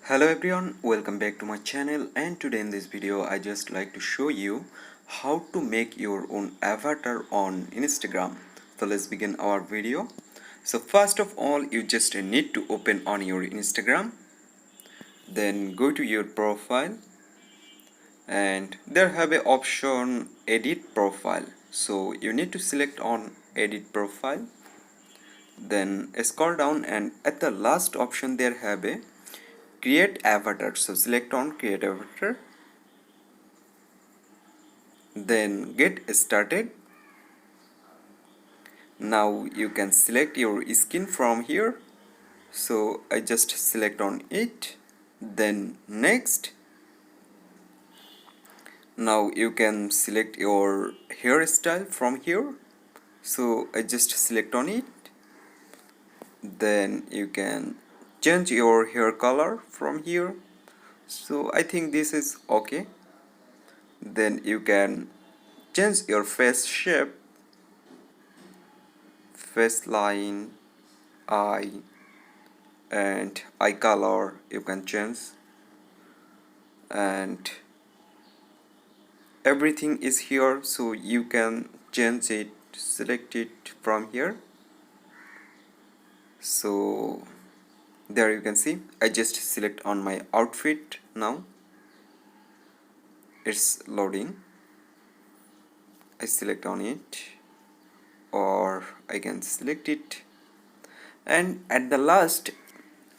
Hello everyone, welcome back to my channel, and today in this video I just like to show you how to make your own avatar on Instagram. So let's begin our video. So first of all, you just need to open on your Instagram, then go to your profile, and there have a option edit profile. So you need to select on edit profile, then scroll down, and at the last option there have a create avatar. So select on create avatar, then get started. Now you can select your skin from here, so I just select on it, then next. Now you can select your hairstyle from here, so I just select on it, then you can change your hair color from here, so I think this is okay. Then you can change your face shape, face line, eye, and eye color you can change, and everything is here, so you can change it, select it from here. So there you can see I just select on my outfit. Now it's loading. I select on it, or I can select it, and at the last,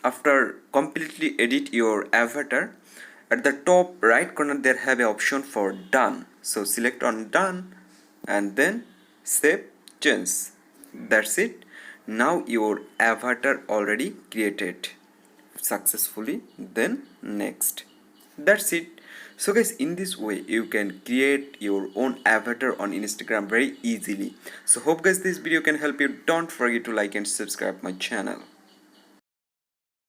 after completely edit your avatar, at the top right corner there have a option for done, so select on done and then save change. That's it. Now your avatar already created successfully. Then next. That's it. So guys, in this way you can create your own avatar on Instagram very easily. So hope guys this video can help you. Don't forget to like and subscribe my channel.